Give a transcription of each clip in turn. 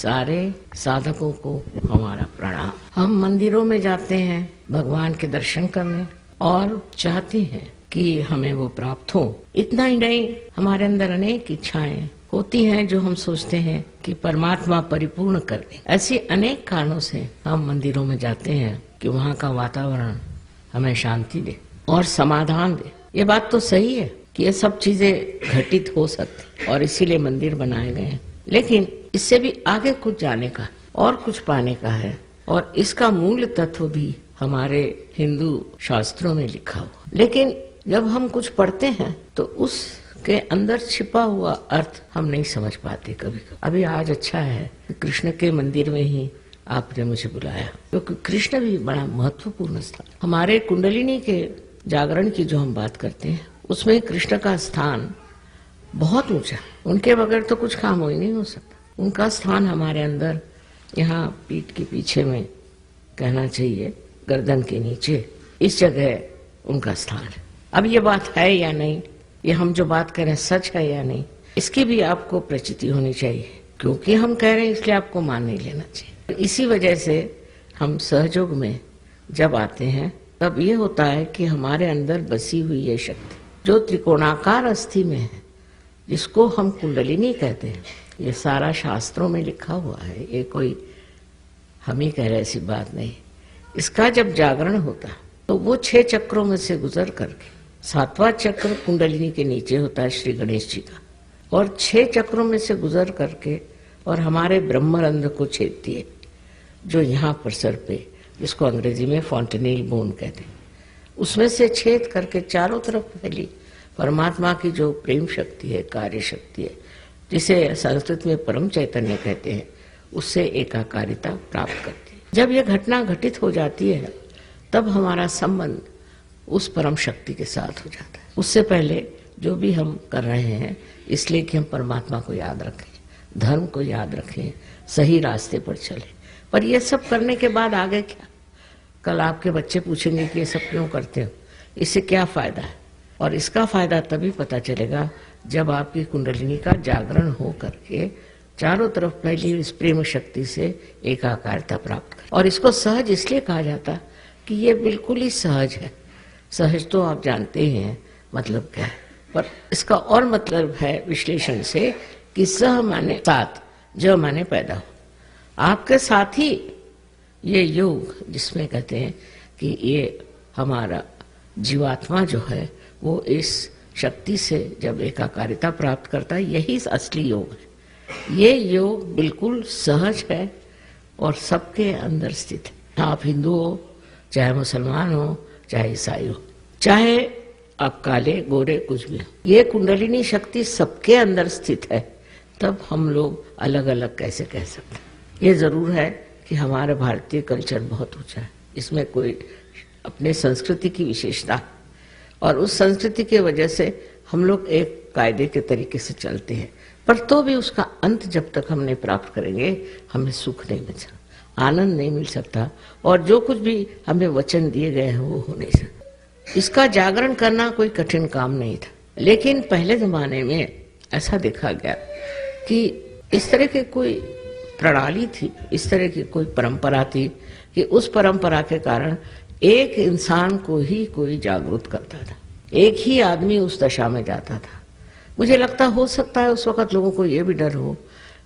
सारे साधकों को हमारा प्रणाम। हम मंदिरों में जाते हैं भगवान के दर्शन करने और चाहते हैं कि हमें वो प्राप्त हो। इतना ही नहीं, हमारे अंदर अनेक इच्छाएं होती हैं जो हम सोचते हैं कि परमात्मा परिपूर्ण कर दे। ऐसी अनेक कारणों से हम मंदिरों में जाते हैं कि वहाँ का वातावरण हमें शांति दे और समाधान दे। ये बात तो सही है कि ये सब चीजें घटित हो सकती और इसीलिए मंदिर बनाए गए हैं, लेकिन इससे भी आगे कुछ जाने का और कुछ पाने का है और इसका मूल तत्व भी हमारे हिंदू शास्त्रों में लिखा हुआ। लेकिन जब हम कुछ पढ़ते हैं तो उसके अंदर छिपा हुआ अर्थ हम नहीं समझ पाते कभी कभी। अभी आज अच्छा है कृष्ण के मंदिर में ही आपने मुझे बुलाया, क्योंकि कृष्ण भी बड़ा महत्वपूर्ण स्थान। हमारे कुंडलिनी के जागरण की जो हम बात करते हैं उसमें कृष्ण का स्थान बहुत ऊंचा, उनके बगैर तो कुछ काम हो ही नहीं हो सकता। उनका स्थान हमारे अंदर यहाँ पीठ के पीछे में कहना चाहिए, गर्दन के नीचे, इस जगह उनका स्थान है। अब ये बात है या नहीं, ये हम जो बात करें सच है या नहीं, इसकी भी आपको प्रचिति होनी चाहिए, क्योंकि हम कह रहे हैं इसलिए आपको मान नहीं लेना चाहिए। इसी वजह से हम सहयोग में जब आते हैं तब ये होता है कि हमारे अंदर बसी हुई ये शक्ति जो त्रिकोणाकार अस्थि में है, जिसको हम कुंडलिनी कहते हैं, ये सारा शास्त्रों में लिखा हुआ है, ये कोई हम ही कह रहे ऐसी बात नहीं। इसका जब जागरण होता तो वो 6 चक्रों में से गुजर करके 7वां चक्र कुंडलिनी के नीचे होता है श्री गणेश जी का, और 6 चक्रों में से गुजर करके और हमारे ब्रह्मरंध्र को छेदती है, जो यहाँ पर सर पे, जिसको अंग्रेजी में फॉन्टेनेल बोन कहते हैं, उसमें से छेद करके चारों तरफ फैली परमात्मा की जो प्रेम शक्ति है, कार्य शक्ति है, जिसे संस्कृत में परम चैतन्य कहते हैं, उससे एकाकारिता प्राप्त करती है। जब यह घटना घटित हो जाती है तब हमारा संबंध उस परम शक्ति के साथ हो जाता है। उससे पहले जो भी हम कर रहे हैं इसलिए कि हम परमात्मा को याद रखें, धर्म को याद रखें, सही रास्ते पर चले। पर यह सब करने के बाद आगे क्या? कल आपके बच्चे पूछेंगे कि ये सब क्यों करते हो, इससे क्या फायदा है? और इसका फायदा तभी पता चलेगा जब आपकी कुंडलिनी का जागरण हो करके चारों तरफ फैली इस प्रेम शक्ति से एकाकारता प्राप्त कर। और इसको सहज इसलिए कहा जाता कि ये बिल्कुल ही सहज है। सहज तो आप जानते ही हैं मतलब क्या है, पर इसका और मतलब है विश्लेषण से कि सह माने साथ, ज माने पैदा हो। आपके साथ ही ये योग, जिसमें कहते हैं कि ये हमारा जीवात्मा जो है वो इस शक्ति से जब एकाकारिता प्राप्त करता है, यही असली योग है। ये योग बिल्कुल सहज है और सबके अंदर स्थित है। आप हिंदू हो, चाहे मुसलमान हो, चाहे ईसाई हो, चाहे आप काले गोरे कुछ भी हो, ये कुंडलिनी शक्ति सबके अंदर स्थित है। तब हम लोग अलग अलग कैसे कह सकते हैं? ये जरूर है कि हमारा भारतीय कल्चर बहुत ऊंचा है, इसमें कोई अपने संस्कृति की विशेषता है और उस संस्कृति की वजह से हम लोग एक कायदे के तरीके से चलते हैं, पर तो भी उसका अंत जब तक हम नहीं प्राप्त करेंगे हमें सुख नहीं मिल सकता, आनंद नहीं मिल सकता, और जो कुछ भी हमें वचन दिए गए हैं वो हो नहीं सकता। इसका जागरण करना कोई कठिन काम नहीं था, लेकिन पहले जमाने में ऐसा देखा गया कि इस तरह की कोई प्रणाली थी, इस तरह की कोई परंपरा थी कि उस परंपरा के कारण एक इंसान को ही कोई जागरूक करता था, एक ही आदमी उस दशा में जाता था। मुझे लगता हो सकता है उस वक्त लोगों को ये भी डर हो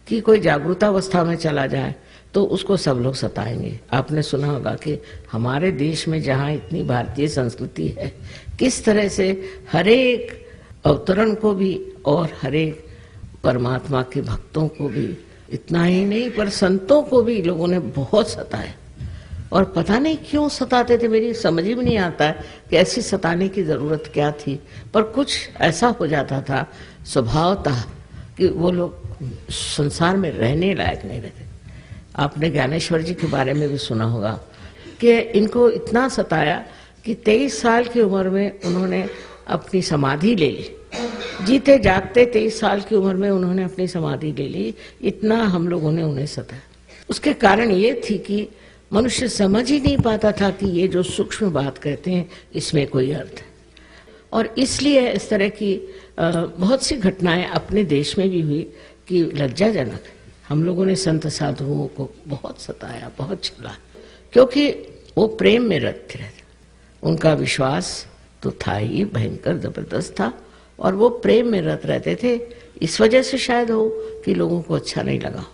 कि कोई जागरूकतावस्था में चला जाए तो उसको सब लोग सताएंगे। आपने सुना होगा कि हमारे देश में जहाँ इतनी भारतीय संस्कृति है, किस तरह से हरेक अवतरण को भी और हरेक परमात्मा के भक्तों को भी, इतना ही नहीं पर संतों को भी लोगों ने बहुत सताया। और पता नहीं क्यों सताते थे, मेरी समझ में नहीं आता है कि ऐसी सताने की जरूरत क्या थी, पर कुछ ऐसा हो जाता था स्वभावतः कि वो लोग संसार में रहने लायक नहीं रहते। आपने ज्ञानेश्वर जी के बारे में भी सुना होगा कि इनको इतना सताया कि 23 साल की उम्र में उन्होंने अपनी समाधि ले ली। जीते जागते 23 साल की उम्र में उन्होंने अपनी समाधि ले ली, इतना हम लोगों ने उन्हें सताया। उसके कारण ये थी कि मनुष्य समझ ही नहीं पाता था कि ये जो सूक्ष्म बात कहते हैं इसमें कोई अर्थ है। और इसलिए इस तरह की बहुत सी घटनाएं अपने देश में भी हुई कि लज्जाजनक। हम लोगों ने संत साधुओं को बहुत सताया, बहुत छला, क्योंकि वो प्रेम में रत थे। उनका विश्वास तो था ही, भयंकर जबरदस्त था, और वो प्रेम में रत रहते थे। इस वजह से शायद हो कि लोगों को अच्छा नहीं लगा।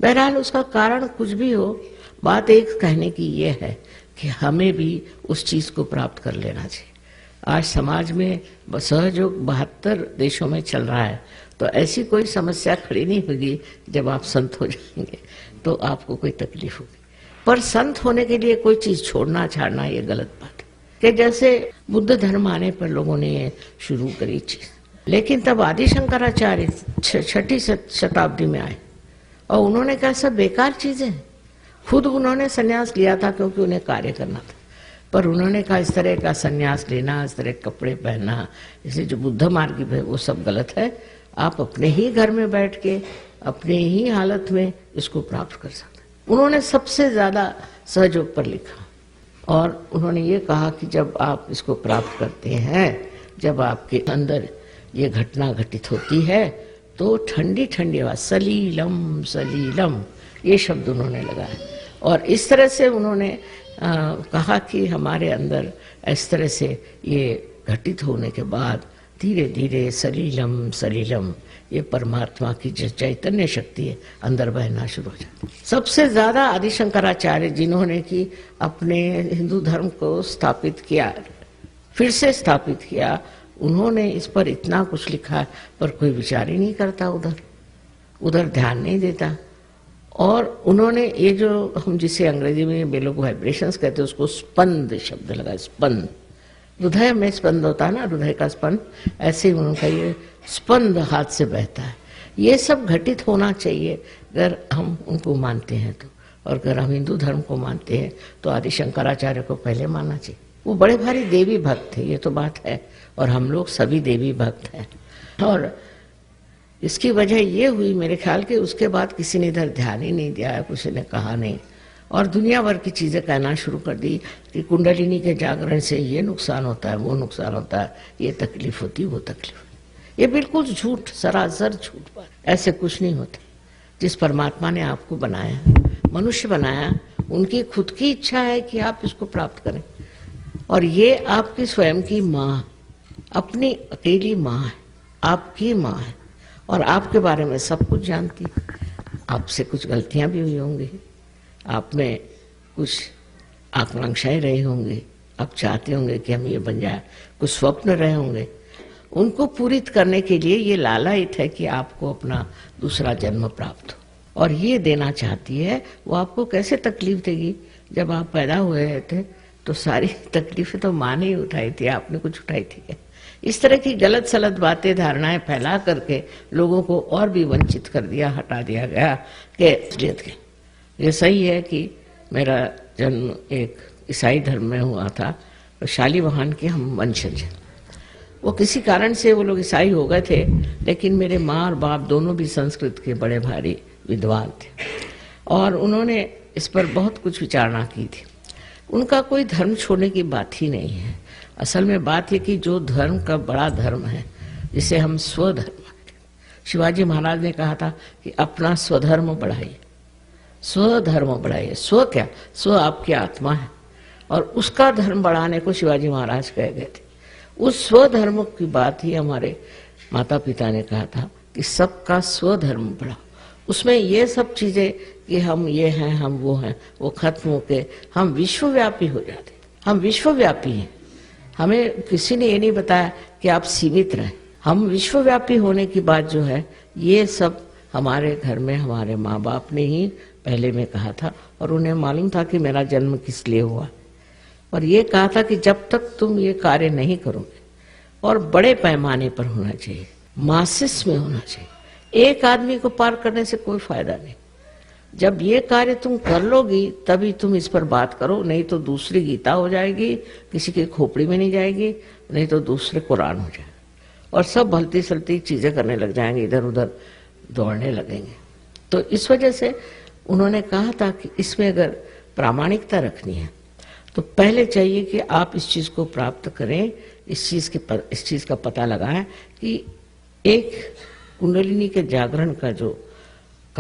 बहरहाल उसका कारण कुछ भी हो, बात एक कहने की ये है कि हमें भी उस चीज को प्राप्त कर लेना चाहिए। आज समाज में सहयोग 72 देशों में चल रहा है, तो ऐसी कोई समस्या खड़ी नहीं होगी जब आप संत हो जाएंगे तो आपको कोई तकलीफ होगी। पर संत होने के लिए कोई चीज छोड़ना छाड़ना ये गलत बात है। कि जैसे बुद्ध धर्म आने पर लोगों ने ये शुरू करी चीज, लेकिन तब आदि शंकराचार्य 6ठी शताब्दी में आए और उन्होंने कहा सब बेकार चीजें हैं। खुद उन्होंने संन्यास लिया था क्योंकि उन्हें कार्य करना था, पर उन्होंने कहा इस तरह का संन्यास लेना, इस तरह कपड़े पहनना, इसे जो बुद्ध मार्ग है वो सब गलत है। आप अपने ही घर में बैठ के अपने ही हालत में इसको प्राप्त कर सकते। उन्होंने सबसे ज्यादा सहयोग पर लिखा और उन्होंने ये कहा कि जब आप इसको प्राप्त करते हैं, जब आपके अंदर ये घटना घटित होती है, तो ठंडी ठंडी आवाज सलीलम सलीलम ये शब्द उन्होंने लगाया। और इस तरह से उन्होंने कहा कि हमारे अंदर इस तरह से ये घटित होने के बाद धीरे धीरे सलीलम सलीलम ये परमात्मा की जो चैतन्य शक्ति है अंदर बहना शुरू हो जाती है। सबसे ज्यादा आदि शंकराचार्य जिन्होंने कि अपने हिंदू धर्म को स्थापित किया, फिर से स्थापित किया, उन्होंने इस पर इतना कुछ लिखा, पर कोई विचार ही नहीं करता, उधर ध्यान नहीं देता। और उन्होंने ये जो हम जिसे अंग्रेजी में ये लोग वाइब्रेशंस कहते हैं, उसको स्पंद शब्द लगा। स्पंद, हृदय में स्पंद होता है ना, हृदय का स्पंद, ऐसे ही उनका ये स्पंद हाथ से बहता है। ये सब घटित होना चाहिए अगर हम उनको मानते हैं तो। और अगर हम हिंदू धर्म को मानते हैं तो आदि शंकराचार्य को पहले मानना चाहिए। वो बड़े भारी देवी भक्त थे, ये तो बात है, और हम लोग सभी देवी भक्त हैं। और इसकी वजह ये हुई मेरे ख्याल के उसके बाद किसी ने इधर ध्यान ही नहीं दिया, किसी ने कहा नहीं, और दुनिया भर की चीजें कहना शुरू कर दी कि कुंडलिनी के जागरण से ये नुकसान होता है, वो नुकसान होता है, ये तकलीफ होती, वो तकलीफ होती। ये बिल्कुल झूठ, सरासर झूठ बात। ऐसे कुछ नहीं होता। जिस परमात्मा ने आपको बनाया, मनुष्य बनाया, उनकी खुद की इच्छा है कि आप इसको प्राप्त करें। और ये आपकी स्वयं की माँ, अपनी अकेली माँ है, आपकी माँ है, और आपके बारे में सब कुछ जानती है। आपसे कुछ गलतियां भी हुई होंगी, आप में कुछ आकांक्षाएं रही होंगी, आप चाहते होंगे कि हम ये बन जाए, कुछ स्वप्न रहे होंगे, उनको पूरित करने के लिए ये लालायित है कि आपको अपना दूसरा जन्म प्राप्त हो। और ये देना चाहती है। वो आपको कैसे तकलीफ देगी? जब आप पैदा हुए थे तो सारी तकलीफें तो माँ ने ही उठाई थी, आपने कुछ उठाई थी क्या? इस तरह की गलत सलत बातें, धारणाएं फैला करके लोगों को और भी वंचित कर दिया, हटा दिया गया कि असलियत के। ये सही है कि मेरा जन्म एक ईसाई धर्म में हुआ था, तो शालीवाहन के हम वंशज हैं। वो किसी कारण से वो लोग ईसाई हो गए थे, लेकिन मेरे माँ और बाप दोनों भी संस्कृत के बड़े भारी विद्वान थे, और उन्होंने इस पर बहुत कुछ विचारणा की थी। उनका कोई धर्म छोड़ने की बात ही नहीं है। असल में बात ये कि जो धर्म का बड़ा धर्म है, जिसे हम स्वधर्म, शिवाजी महाराज ने कहा था कि अपना स्वधर्म बढ़ाइए, स्वधर्म बढ़ाइए। स्व क्या? स्व आपकी आत्मा है, और उसका धर्म बढ़ाने को शिवाजी महाराज कह गए थे। उस स्वधर्म की बात ही हमारे माता पिता ने कहा था कि सबका स्वधर्म बढ़ाओ। उसमें ये सब चीजें कि हम ये हैं, हम वो हैं, वो खत्म होके हम विश्वव्यापी हो जाते। हम विश्वव्यापी हैं। हमें किसी ने ये नहीं बताया कि आप सीमित रहें। हम विश्वव्यापी होने की बात जो है, ये सब हमारे घर में हमारे माँ बाप ने ही पहले में कहा था, और उन्हें मालूम था कि मेरा जन्म किस लिए हुआ। और ये कहा था कि जब तक तुम ये कार्य नहीं करोगे, और बड़े पैमाने पर होना चाहिए, मासिस में होना चाहिए, एक आदमी को पार करने से कोई फायदा नहीं। जब ये कार्य तुम कर लोगी तभी तुम इस पर बात करो, नहीं तो दूसरी गीता हो जाएगी, किसी की खोपड़ी में नहीं जाएगी, नहीं तो दूसरे कुरान हो जाएगा, और सब भलती सलती चीजें करने लग जाएंगे, इधर उधर दौड़ने लगेंगे। तो इस वजह से उन्होंने कहा था कि इसमें अगर प्रामाणिकता रखनी है तो पहले चाहिए कि आप इस चीज को प्राप्त करें, इस चीज का पता लगाएं कि एक कुंडलिनी के जागरण का जो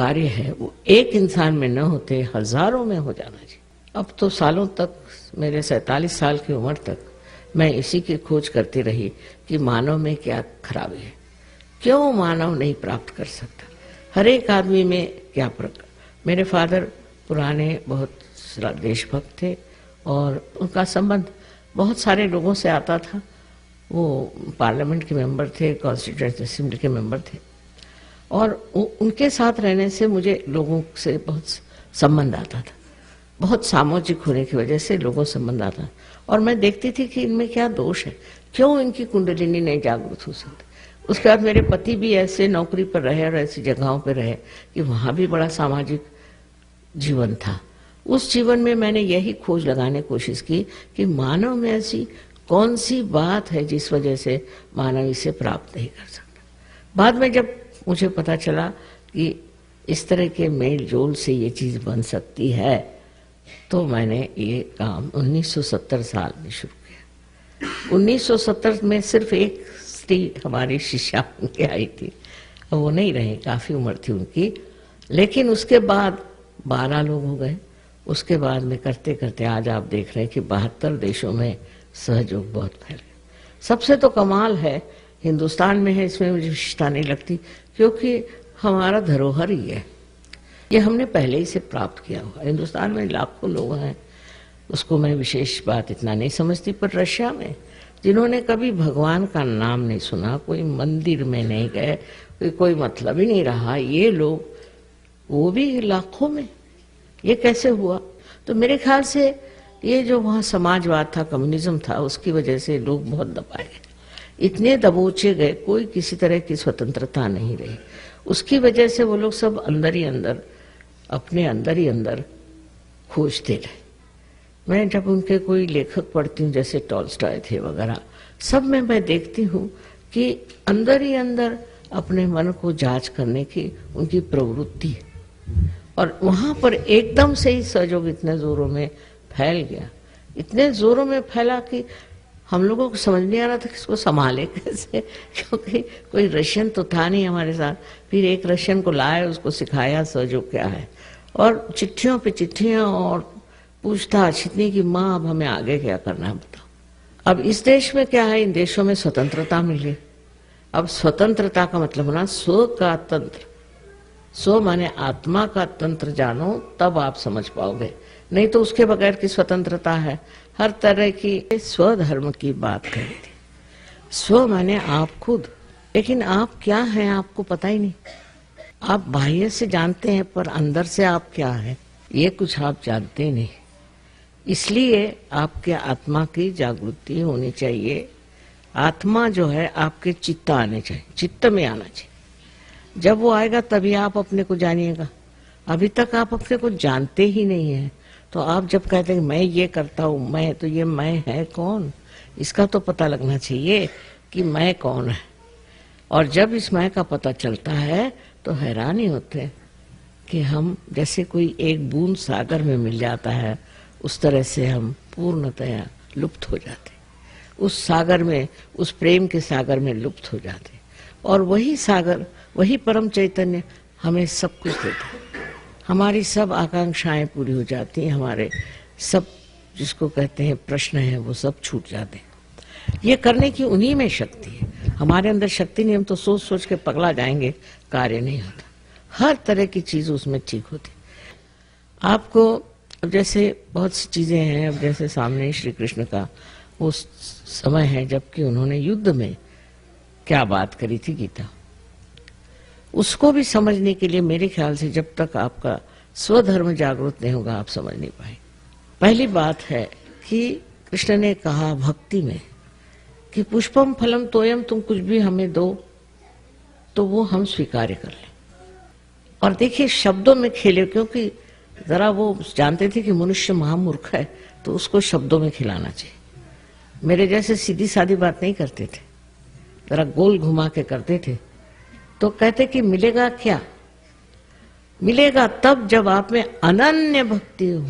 कार्य है वो एक इंसान में न होते हजारों में हो जाना चाहिए। अब तो सालों तक, मेरे 47 साल की उम्र तक मैं इसी की खोज करती रही कि मानव में क्या खराबी है, क्यों मानव नहीं प्राप्त कर सकता, हर एक आदमी में क्या फर्क। मेरे फादर पुराने बहुत देशभक्त थे और उनका संबंध बहुत सारे लोगों से आता था। वो पार्लियामेंट के मेंबर थे, कॉन्स्टिट्यूएंट असेंबली के मेंबर थे और उनके साथ रहने से मुझे लोगों से बहुत संबंध आता था। बहुत सामाजिक होने की वजह से लोगों से संबंध आता और मैं देखती थी कि इनमें क्या दोष है, क्यों इनकी कुंडलिनी नहीं जागृत हो सकती। उसके बाद मेरे पति भी ऐसे नौकरी पर रहे और ऐसी जगहों पर रहे कि वहाँ भी बड़ा सामाजिक जीवन था। उस जीवन में मैंने यही खोज लगाने की कोशिश की कि मानव में ऐसी कौन सी बात है जिस वजह से मानव इसे प्राप्त नहीं कर सकता। बाद में जब मुझे पता चला कि इस तरह के मेल जोल से ये चीज़ बन सकती है, तो मैंने ये काम 1970 साल में शुरू किया। 1970 में सिर्फ एक स्त्री हमारी शिष्या उनके आई थी, वो नहीं रहे, काफ़ी उम्र थी उनकी, लेकिन उसके बाद 12 लोग हो गए। उसके बाद में करते करते आज आप देख रहे हैं कि 72 देशों में सहयोग बहुत फैल गया। सबसे तो कमाल है हिंदुस्तान में है, इसमें मुझे विशेषता नहीं लगती क्योंकि हमारा धरोहर ही है, ये हमने पहले ही से प्राप्त किया हुआ। हिंदुस्तान में लाखों लोग हैं, उसको मैं विशेष बात इतना नहीं समझती, पर रशिया में जिन्होंने कभी भगवान का नाम नहीं सुना, कोई मंदिर में नहीं गए, कोई मतलब ही नहीं रहा, ये लोग वो भी लाखों में, ये कैसे हुआ? तो मेरे ख्याल से ये जो वहाँ समाजवाद था, कम्युनिज्म था, उसकी वजह से लोग बहुत दबाए गए, इतने दबोचे गए, कोई किसी तरह की स्वतंत्रता नहीं रही। उसकी वजह से वो लोग सब अंदर ही अंदर, अपने अंदर ही अंदर खोजते रहे। मैं जब उनके कोई लेखक पढ़ती हूँ, जैसे टॉल्स्टॉय थे वगैरह, सब में मैं देखती हूँ कि अंदर ही अंदर अपने मन को जांच करने की उनकी प्रवृत्ति है। और वहाँ पर एकदम से ही सहयोग इतने जोरों में फैल गया, इतने जोरों में फैला कि हम लोगों को समझ नहीं आ रहा था कि इसको संभाले कैसे, क्योंकि कोई रशियन तो था नहीं हमारे साथ। फिर एक रशियन को लाए, उसको सिखाया सहयोग क्या है, और चिट्ठियों पे चिट्ठियाँ और पूछताछ इतनी कि माँ अब हमें आगे क्या करना है बताओ। अब इस देश में क्या है, इन देशों में स्वतंत्रता मिली। अब स्वतंत्रता का मतलब होना स्व का तंत्र, स्व माने आत्मा का तंत्र जानो, तब आप समझ पाओगे, नहीं तो उसके बगैर की स्वतंत्रता है। हर तरह की स्वधर्म की बात करी थी। स्व माने आप खुद, लेकिन आप क्या हैं आपको पता ही नहीं। आप बाह्य से जानते हैं पर अंदर से आप क्या है ये कुछ आप जानते नहीं। इसलिए आपके आत्मा की जागृति होनी चाहिए। आत्मा जो है आपके चित्त आने चाहिए, चित्त में आना चाहिए। जब वो आएगा तभी आप अपने को जानिएगा। अभी तक आप अपने को जानते ही नहीं है। तो आप जब कहते हैं मैं ये करता हूँ, मैं, तो ये मैं है कौन, इसका तो पता लगना चाहिए कि मैं कौन है। और जब इस मैं का पता चलता है तो हैरान ही होते हैं कि हम जैसे कोई एक बूंद सागर में मिल जाता है, उस तरह से हम पूर्णतया लुप्त हो जाते, उस सागर में, उस प्रेम के सागर में लुप्त हो जाते। और वही सागर, वही परम चैतन्य हमें सब कुछ देता है। हमारी सब आकांक्षाएं पूरी हो जाती हैं, हमारे सब जिसको कहते हैं प्रश्न हैं वो सब छूट जाते हैं। ये करने की उन्हीं में शक्ति है, हमारे अंदर शक्ति नहीं। हम तो सोच सोच के पगला जाएंगे, कार्य नहीं होता। हर तरह की चीज उसमें ठीक होती। आपको अब जैसे बहुत सी चीजें हैं, अब जैसे सामने श्री कृष्ण का वो समय है जबकि उन्होंने युद्ध में क्या बात करी थी गीता, उसको भी समझने के लिए मेरे ख्याल से जब तक आपका स्वधर्म जागृत नहीं होगा आप समझ नहीं पाए। पहली बात है कि कृष्ण ने कहा भक्ति में कि पुष्पम फलम तोयम, तुम कुछ भी हमें दो तो वो हम स्वीकार कर लें। और देखिए शब्दों में खेले, क्योंकि जरा वो जानते थे कि मनुष्य महामूर्ख है तो उसको शब्दों में खिलाना चाहिए। मेरे जैसे सीधी सादी बात नहीं करते थे, जरा गोल घुमा के करते थे। तो कहते कि मिलेगा क्या, मिलेगा तब जब आप में अनन्य भक्ति हो।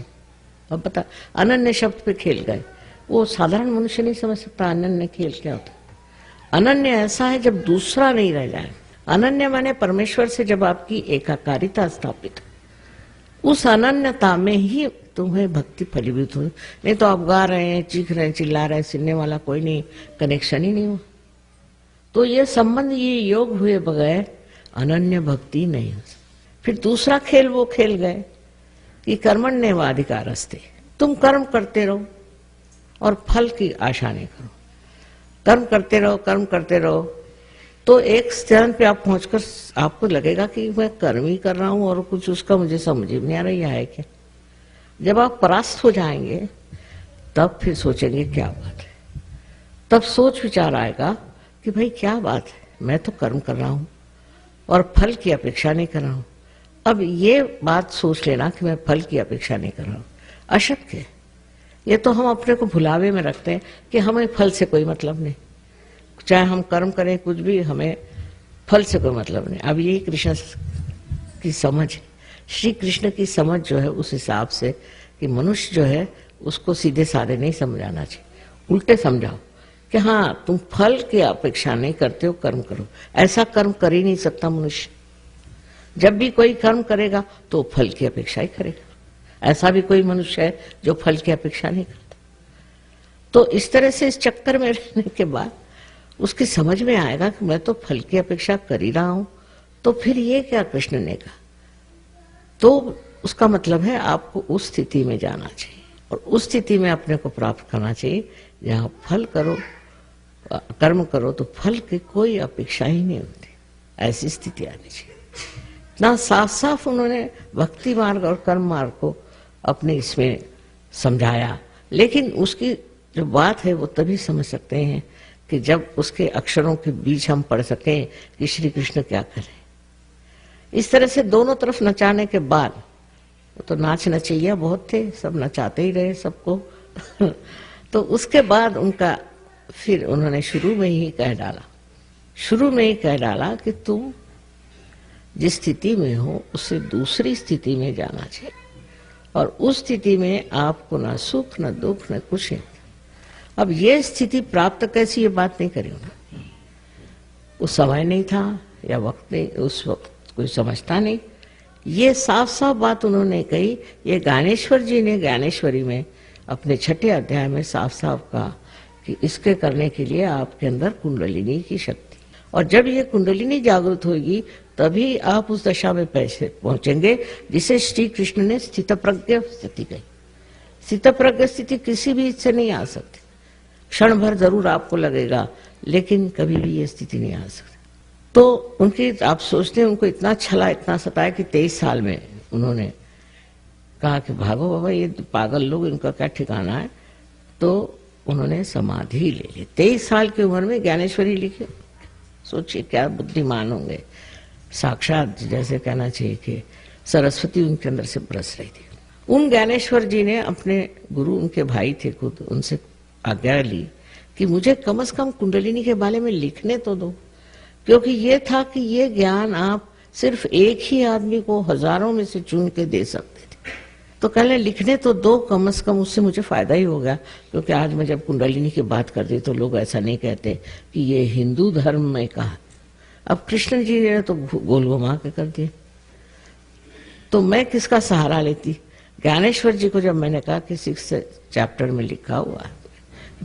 अब पता अनन्य शब्द पे खेल गए, वो साधारण मनुष्य नहीं समझ सकता अनन्य खेल क्या होता। अनन्य ऐसा है जब दूसरा नहीं रह जाए, अनन्य माने परमेश्वर से जब आपकी एकाकारिता स्थापित, उस अनन्यता में ही तुम्हें भक्ति फलीभूत हो। नहीं तो आप गा रहे हैं, चीख रहे हैं, चिल्ला रहे हैं, सुनने वाला कोई नहीं, कनेक्शन ही नहीं हुआ। तो ये संबंध, ये योग हुए बगैर अनन्य भक्ति नहीं हो। फिर दूसरा खेल वो खेल गए कि कर्मण्येवाधिकारस्ते, तुम कर्म करते रहो और फल की आशा नहीं करो। कर्म करते रहो, कर्म करते रहो, तो एक चरण पे आप पहुंचकर आपको लगेगा कि मैं कर्म ही कर रहा हूं और कुछ उसका मुझे समझ में नहीं आ रहा है क्या। जब आप परास्त हो जाएंगे तब फिर सोचेंगे क्या बात है, तब सोच विचार आएगा कि भाई क्या बात है, मैं तो कर्म कर रहा हूं और फल की अपेक्षा नहीं कर रहा हूं। अब ये बात सोच लेना कि मैं फल की अपेक्षा नहीं कर रहा हूं, अशक्य है। ये तो हम अपने को भुलावे में रखते हैं कि हमें फल से कोई मतलब नहीं, चाहे हम कर्म करें कुछ भी, हमें फल से कोई मतलब नहीं। अब यही कृष्ण की समझ है, श्री कृष्ण की समझ जो है उस हिसाब से कि मनुष्य जो है उसको सीधे साधे नहीं समझाना चाहिए, उल्टे समझाओ कि हाँ तुम फल की अपेक्षा नहीं करते हो, कर्म करो। ऐसा कर्म कर ही नहीं सकता मनुष्य। जब भी कोई कर्म करेगा तो फल की अपेक्षा ही करेगा। ऐसा भी कोई मनुष्य है जो फल की अपेक्षा नहीं करता। तो इस तरह से इस चक्कर में रहने के बाद उसकी समझ में आएगा कि मैं तो फल की अपेक्षा कर ही रहा हूं, तो फिर ये क्या कृष्ण ने कहा। तो उसका मतलब है आपको उस स्थिति में जाना चाहिए और उस स्थिति में अपने को प्राप्त करना चाहिए जहां फल करो, कर्म करो तो फल की कोई अपेक्षा ही नहीं होती। ऐसी स्थिति आनी चाहिए। इतना साफ साफ उन्होंने भक्ति मार्ग और कर्म मार्ग को अपने इसमें समझाया। लेकिन उसकी जो बात है वो तभी समझ सकते हैं कि जब उसके अक्षरों के बीच हम पढ़ सकें कि श्री कृष्ण क्या करें। इस तरह से दोनों तरफ नचाने के बाद, वो तो नाच नचैया बहुत थे, सब नचाते ही रहे सबको तो उसके बाद उनका फिर उन्होंने शुरू में ही कह डाला कि तुम जिस स्थिति में हो उससे दूसरी स्थिति में जाना चाहिए और उस स्थिति में आपको ना सुख न दुख न कुछ है। अब ये स्थिति प्राप्त कैसी, ये बात नहीं करी उन्होंने। उस समय नहीं था या वक्त नहीं, उस वक्त कोई समझता नहीं। ये साफ साफ बात उन्होंने कही। ये ज्ञानेश्वर जी ने ज्ञानेश्वरी में अपने 6ठे अध्याय में साफ साफ कहा कि इसके करने के लिए आपके अंदर कुंडलिनी की शक्ति, और जब ये कुंडलिनी जागृत होगी तभी आप उस दशा में पहुंचेंगे जिसे श्री कृष्ण ने स्थित प्रज्ञ स्थिति कही। स्थित प्रज्ञ स्थिति किसी भी से नहीं आ सकती। क्षण भर जरूर आपको लगेगा, लेकिन कभी भी ये स्थिति नहीं आ सकती। तो उनकी, आप सोचते हैं उनको इतना छला, इतना सताया कि 23 साल में उन्होंने कहा कि भागो बाबा, ये पागल लोग, इनका क्या ठिकाना है। तो उन्होंने समाधि ले ली। 23 साल की उम्र में ज्ञानेश्वरी लिखी। सोचिए क्या बुद्धिमान होंगे। साक्षात जैसे कहना चाहिए कि सरस्वती उनके अंदर से बरस रही थी। उन ज्ञानेश्वर जी ने अपने गुरु, उनके भाई थे खुद, उनसे आज्ञा ली कि मुझे कम से कम कुंडलिनी के बारे में लिखने तो दो, क्योंकि ये था कि ये ज्ञान आप सिर्फ एक ही आदमी को हजारों में से चुन के दे सकते थे। तो कहने लिखने तो दो कम से कम, उससे मुझे फायदा ही होगा। क्योंकि आज मैं जब कुंडलिनी की बात करती तो लोग ऐसा नहीं कहते कि ये हिंदू धर्म में कहा। अब कृष्ण जी ने तो गोल घुमा के कर दिया, तो मैं किसका सहारा लेती। ज्ञानेश्वर जी को जब मैंने कहा कि 6 चैप्टर में लिखा हुआ है,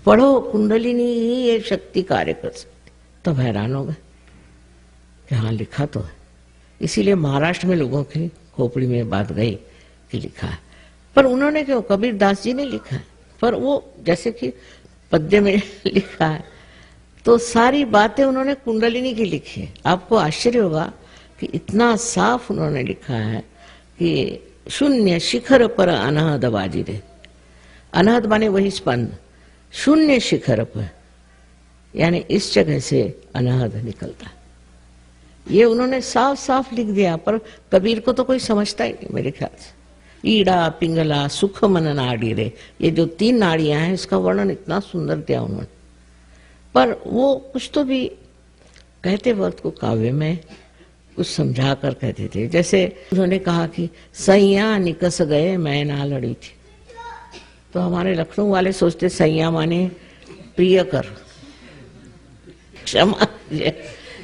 पढ़ो, कुंडलिनी ही ये शक्ति कार्य कर सकती, तब हैरान हो गए कि हाँ लिखा तो है। इसीलिए महाराष्ट्र में लोगों की खोपड़ी में बात गई कि लिखा है। पर उन्होंने क्यों, कबीर दास जी ने लिखा है, पर वो जैसे कि पद्य में लिखा है, तो सारी बातें उन्होंने कुंडलिनी की लिखी है। आपको आश्चर्य होगा कि इतना साफ उन्होंने लिखा है कि शून्य शिखर पर अनहद बाजिरे। अनहद माने वही स्पंद, शून्य शिखर पर, यानी इस जगह से अनहद निकलता। ये उन्होंने साफ साफ लिख दिया। पर कबीर को तो कोई समझता ही नहीं मेरे ख्याल से। ईड़ा पिंगला सुख मन नाड़ी रे, ये जो 3 नाड़ियां हैं, इसका वर्णन इतना सुंदर दिया उन्होंने। पर वो कुछ तो भी कहते वक्त को काव्य में कुछ समझा कर कहते थे। जैसे उन्होंने कहा कि सैया निकस गए मैं ना लड़ी थी। तो हमारे लखनऊ वाले सोचते सैया माने प्रिय कर, क्षमा।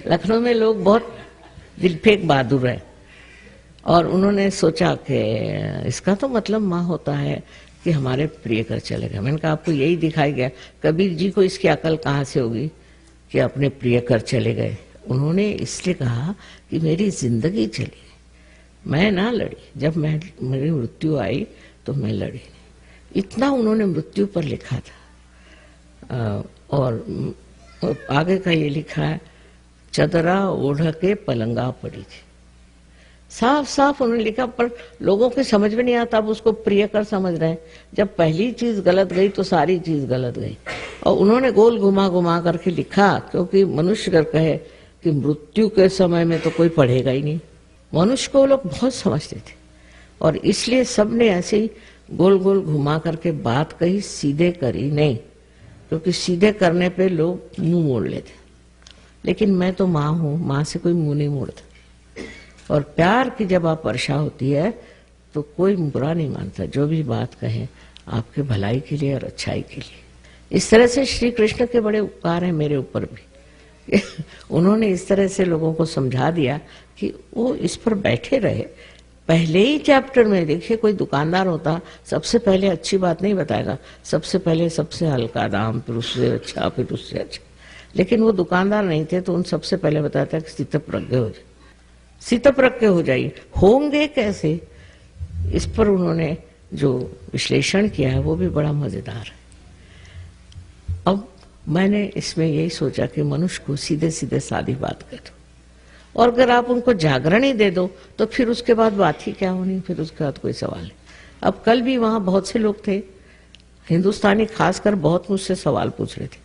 लखनऊ में लोग बहुत दिलफेक बहादुर है। और उन्होंने सोचा कि इसका तो मतलब माँ होता है कि हमारे प्रिय कर चले गए। मैंने कहा आपको यही दिखाई गया, कबीर जी को इसकी अकल कहाँ से होगी कि अपने प्रिय कर चले गए। उन्होंने इसलिए कहा कि मेरी जिंदगी चली गई, मैं ना लड़ी, जब मेरी मृत्यु आई तो मैं लड़ी नहीं। इतना उन्होंने मृत्यु पर लिखा था। और आगे का ये लिखा है, चदरा ओढ़ के पलंगा पड़ी थी। साफ साफ उन्होंने लिखा, पर लोगों के समझ में नहीं आता, अब उसको प्रिय कर समझ रहे हैं। जब पहली चीज गलत गई तो सारी चीज गलत गई। और उन्होंने गोल घुमा घुमा करके लिखा, क्योंकि मनुष्य अगर कहे कि मृत्यु के समय में तो कोई पढ़ेगा ही नहीं, मनुष्य को वो लोग बहुत समझते थे। और इसलिए सबने ऐसे ही गोल गोल घुमा करके बात कही, सीधे करी नहीं, क्योंकि सीधे करने पे लोग मुंह मोड़ लेते। लेकिन मैं तो माँ हूं, माँ से कोई मुंह नहीं मोड़ता। और प्यार की जब आप वर्षा होती है तो कोई बुरा नहीं मानता, जो भी बात कहे आपके भलाई के लिए और अच्छाई के लिए। इस तरह से श्री कृष्ण के बड़े उपकार हैं मेरे ऊपर भी। उन्होंने इस तरह से लोगों को समझा दिया कि वो इस पर बैठे रहे। पहले ही चैप्टर में देखिए, कोई दुकानदार होता सबसे पहले अच्छी बात नहीं बताएगा, सबसे पहले सबसे हल्का दाम, फिर उससे अच्छा, फिर उससे अच्छा। लेकिन वो दुकानदार नहीं थे तो उन सबसे पहले बताता कि स्थितप्रज्ञ हो जाए, स्थितप्रज्ञ हो जाइए। होंगे कैसे, इस पर उन्होंने जो विश्लेषण किया है वो भी बड़ा मजेदार है। अब मैंने इसमें यही सोचा कि मनुष्य को सीधे सीधे सादी बात कर दो, और अगर आप उनको जागरण ही दे दो तो फिर उसके बाद बात ही क्या होनी, फिर उसके बाद कोई सवाल नहीं। अब कल भी वहां बहुत से लोग थे, हिंदुस्तानी खासकर, बहुत मुझसे सवाल पूछ रहे थे।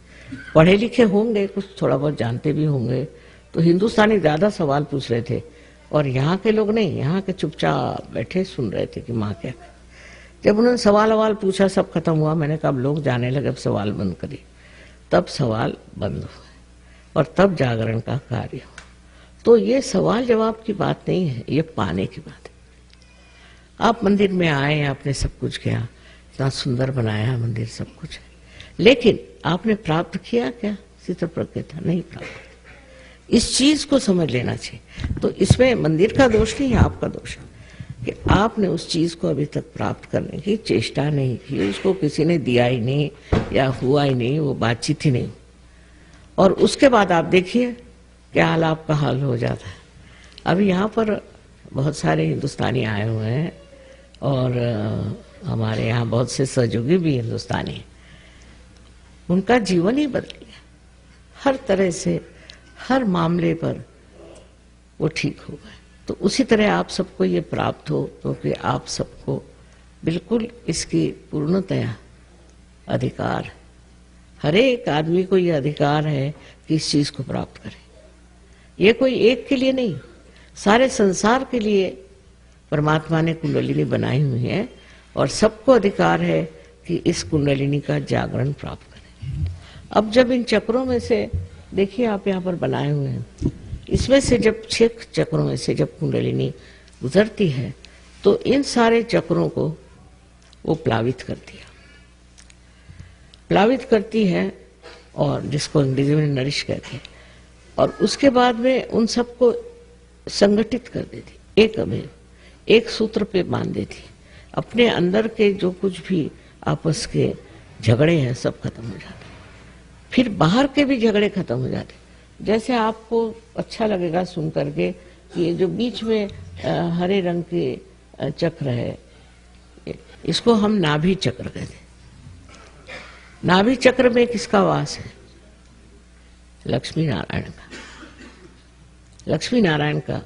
पढ़े लिखे होंगे, कुछ थोड़ा बहुत जानते भी होंगे, तो हिंदुस्तानी ज्यादा सवाल पूछ रहे थे। और यहाँ के लोग नहीं, यहाँ के चुपचाप बैठे सुन रहे थे कि माँ क्या। जब उन्होंने सवाल पूछा, सब खत्म हुआ, मैंने कहा अब लोग जाने लगे, अब सवाल बंद करिए। तब सवाल बंद हुआ और तब जागरण का कार्य हुआ। तो ये सवाल जवाब की बात नहीं है, ये पाने की बात है। आप मंदिर में आए, आपने सब कुछ किया, इतना सुंदर बनाया मंदिर, सब कुछ है, लेकिन आपने प्राप्त किया क्या? स्थितप्रज्ञता नहीं प्राप्त। इस चीज को समझ लेना चाहिए। तो इसमें मंदिर का दोष नहीं है, आपका दोष है कि आपने उस चीज को अभी तक प्राप्त करने की चेष्टा नहीं की, उसको किसी ने दिया ही नहीं या हुआ ही नहीं, वो बातचीत ही नहीं। और उसके बाद आप देखिए क्या हाल आपका हाल हो जाता है। अभी यहाँ पर बहुत सारे हिंदुस्तानी आए हुए हैं और हमारे यहाँ बहुत से सहयोगी भी हिंदुस्तानी हैं। उनका जीवन ही बदल गया, हर तरह से, हर मामले पर वो ठीक हो गए। तो उसी तरह आप सबको ये प्राप्त हो, क्योंकि आप सबको बिल्कुल इसकी पूर्णतया अधिकार है। हर एक आदमी को ये अधिकार है कि इस चीज को प्राप्त करे। ये कोई एक के लिए नहीं, सारे संसार के लिए परमात्मा ने कुंडलिनी बनाई हुई है और सबको अधिकार है कि इस कुंडलिनी का जागरण प्राप्त करें। अब जब इन चक्रों में से देखिए, आप यहाँ पर बनाए हुए हैं, इसमें से जब 6 चक्रों में से जब कुंडलिनी गुजरती है तो इन सारे चक्रों को वो प्लावित करती है, प्लावित करती है, और जिसको अंग्रेजी में नरिश कहते हैं। और उसके बाद में उन सबको संगठित कर देती, एक अमेव, एक सूत्र पे बांध देती। अपने अंदर के जो कुछ भी आपस के झगड़े हैं सब खत्म हो जाते, फिर बाहर के भी झगड़े खत्म हो जाते। जैसे आपको अच्छा लगेगा सुन करके कि ये जो बीच में हरे रंग के चक्र है, इसको हम नाभि चक्र कहते हैं। नाभि चक्र में किसका वास है? लक्ष्मी नारायण का, लक्ष्मी नारायण का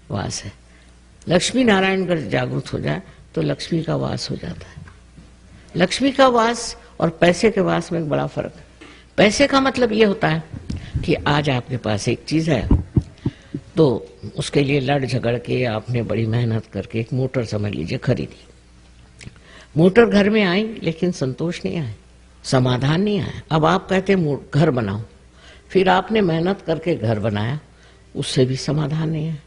वास है। लक्ष्मी नारायण अगर जागृत हो जाए तो लक्ष्मी का वास हो जाता है। लक्ष्मी का वास और पैसे के वास में एक बड़ा फर्क है। पैसे का मतलब ये होता है कि आज आपके पास एक चीज है तो उसके लिए लड़ झगड़ के आपने बड़ी मेहनत करके एक मोटर समझ लीजिए खरीदी। मोटर घर में आई लेकिन संतोष नहीं आया, समाधान नहीं आया। अब आप कहते घर बनाओ, फिर आपने मेहनत करके घर बनाया, उससे भी समाधान नहीं है।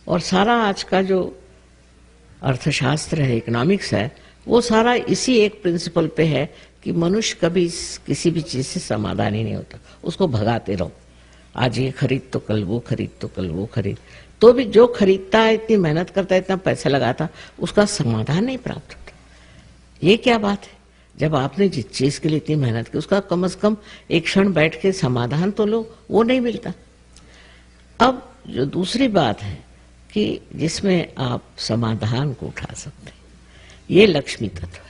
और सारा आज का जो अर्थशास्त्र है, इकोनॉमिक्स है, वो सारा इसी एक प्रिंसिपल पे है कि मनुष्य कभी किसी भी चीज से समाधान ही नहीं होता, उसको भगाते रहो। आज ये खरीद तो कल वो खरीद, तो कल वो खरीद, तो भी जो खरीदता है, इतनी मेहनत करता है, इतना पैसा लगाता, उसका समाधान नहीं प्राप्त होता। ये क्या बात है? जब आपने जिस चीज के लिए इतनी मेहनत की, उसका कम से कम एक क्षण बैठ के समाधान तो लो, वो नहीं मिलता। अब जो दूसरी बात है कि जिसमें आप समाधान को उठा सकते हैं, ये लक्ष्मी तत्व है।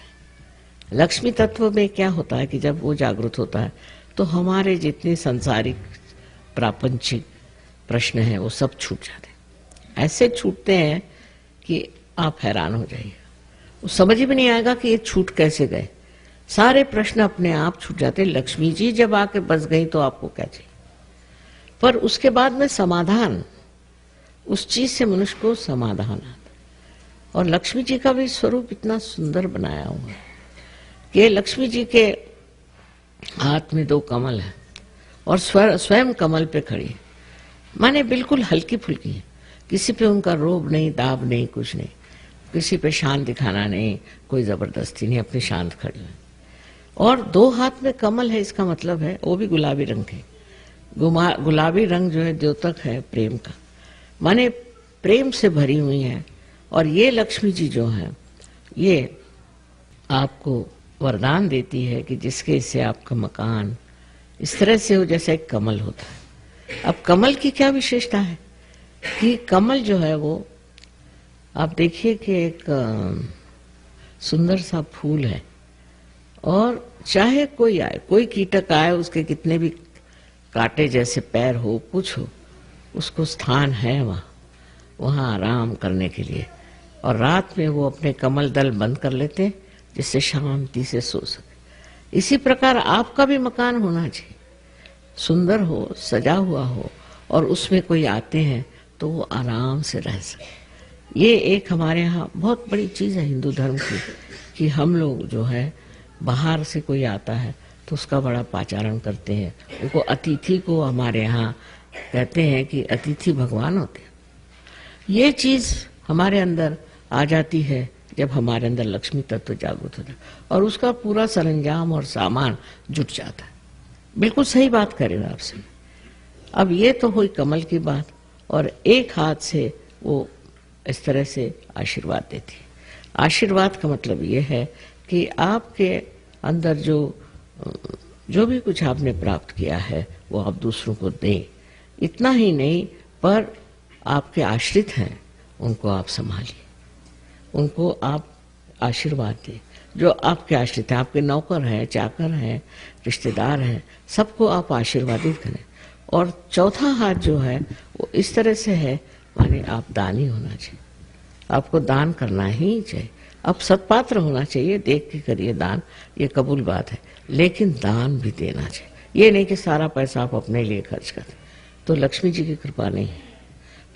लक्ष्मी तत्व में क्या होता है कि जब वो जागृत होता है तो हमारे जितने सांसारिक प्रापंचिक प्रश्न हैं वो सब छूट जाते हैं। ऐसे छूटते हैं कि आप हैरान हो जाइएगा, वो समझ ही भी नहीं आएगा कि ये छूट कैसे गए। सारे प्रश्न अपने आप छूट जाते हैं। लक्ष्मी जी जब आके बस गई तो आपको क्या चाहिए? पर उसके बाद में समाधान, उस चीज से मनुष्य को समाधान आता। और लक्ष्मी जी का भी स्वरूप इतना सुंदर बनाया हुआ है कि लक्ष्मी जी के हाथ में 2 कमल है और स्वयं कमल पे खड़ी है, माने बिल्कुल हल्की फुल्की है। किसी पे उनका रोब नहीं, दाब नहीं, कुछ नहीं, किसी पे शान दिखाना नहीं, कोई जबरदस्ती नहीं, अपनी शांत खड़ी है। और 2 हाथ में कमल है, इसका मतलब है वो भी गुलाबी रंग के। गुलाबी रंग जो है द्योतक है प्रेम का, माने प्रेम से भरी हुई है। और ये लक्ष्मी जी जो है ये आपको वरदान देती है कि जिसके इससे आपका मकान इस तरह से हो जैसे एक कमल होता है। अब कमल की क्या विशेषता है कि कमल जो है वो आप देखिए कि एक सुंदर सा फूल है, और चाहे कोई आए, कोई कीटक आए, उसके कितने भी कांटे जैसे पैर हो, कुछ हो, उसको स्थान है वहाँ आराम करने के लिए। और रात में वो अपने कमल दल बंद कर लेते हैं जिससे शांति से सो सके। इसी प्रकार आपका भी मकान होना चाहिए, सुंदर हो, सजा हुआ हो, और उसमें कोई आते हैं तो वो आराम से रह सके। ये एक हमारे यहाँ बहुत बड़ी चीज़ है हिंदू धर्म की कि हम लोग जो है बाहर से कोई आता है तो उसका बड़ा पाचारण करते हैं। उनको अतिथि को हमारे यहाँ कहते हैं कि अतिथि भगवान होते हैं। ये चीज़ हमारे अंदर आ जाती है जब हमारे अंदर लक्ष्मी तत्व जागृत होता है और उसका पूरा सरंजाम और सामान जुट जाता है। बिल्कुल सही बात करेगा आपसे। अब ये तो हुई कमल की बात, और एक हाथ से वो इस तरह से आशीर्वाद देती है। आशीर्वाद का मतलब ये है कि आपके अंदर जो भी कुछ आपने प्राप्त किया है वो आप दूसरों को दें। इतना ही नहीं, पर आपके आश्रित हैं उनको आप संभालिए, उनको आप आशीर्वाद दें। जो आपके आश्रित हैं, आपके नौकर हैं, चाकर हैं, रिश्तेदार हैं, सबको आप आशीर्वादित करें। और चौथा हाथ जो है वो इस तरह से है, माने आप दानी होना चाहिए, आपको दान करना ही चाहिए। अब सत्पात्र होना चाहिए, देख के करिए दान, ये कबूल बात है, लेकिन दान भी देना चाहिए। ये नहीं कि सारा पैसा आप अपने लिए खर्च करें, तो लक्ष्मी जी की कृपा नहीं है।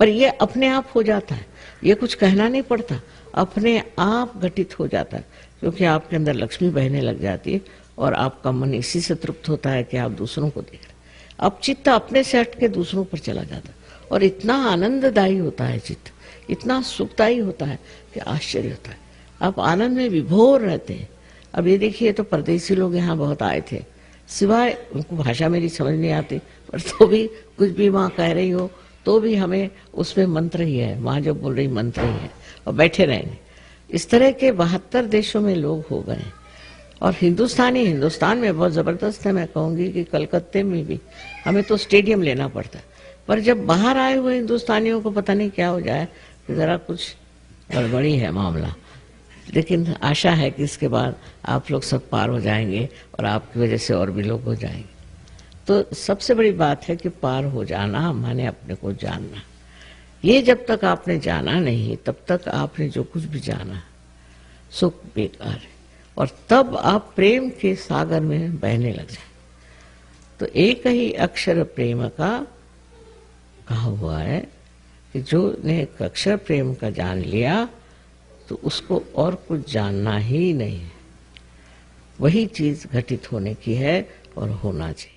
पर ये अपने आप हो जाता है, ये कुछ कहना नहीं पड़ता, अपने आप घटित हो जाता है, क्योंकि आपके अंदर लक्ष्मी बहने लग जाती है और आपका मन इसी से तृप्त होता है कि आप दूसरों को देख रहे हैं। अब चित्त अपने से हट के दूसरों पर चला जाता है और इतना आनंददायी होता है चित्त, इतना सुखदायी होता है कि आश्चर्य होता है। आप आनंद में विभोर रहते हैं। अब ये देखिए, तो परदेसी लोग यहाँ बहुत आए थे, सिवाय उनको भाषा मेरी समझ नहीं आती, पर तो भी कुछ भी माँ कह रही हो तो भी हमें उसमें मंत्र ही है, माँ जो बोल रही मंत्र ही है, और बैठे रहेंगे। इस तरह के 72 देशों में लोग हो गए। और हिंदुस्तान में बहुत ज़बरदस्त है। मैं कहूँगी कि कलकत्ते में भी हमें तो स्टेडियम लेना पड़ता है, पर जब बाहर आए हुए हिंदुस्तानियों को पता नहीं क्या हो जाए कि ज़रा कुछ गड़बड़ी है मामला। लेकिन आशा है कि इसके बाद आप लोग सब पार हो जाएंगे और आपकी वजह से और भी लोग हो जाएंगे। तो सबसे बड़ी बात है कि पार हो जाना माने अपने को जानना। ये जब तक आपने जाना नहीं, तब तक आपने जो कुछ भी जाना सुख बेकार है, और तब आप प्रेम के सागर में बहने लग जाए। तो एक ही अक्षर प्रेम का कहा हुआ है कि जो ने एक अक्षर प्रेम का जान लिया तो उसको और कुछ जानना ही नहीं है। वही चीज घटित होने की है और होना चाहिए।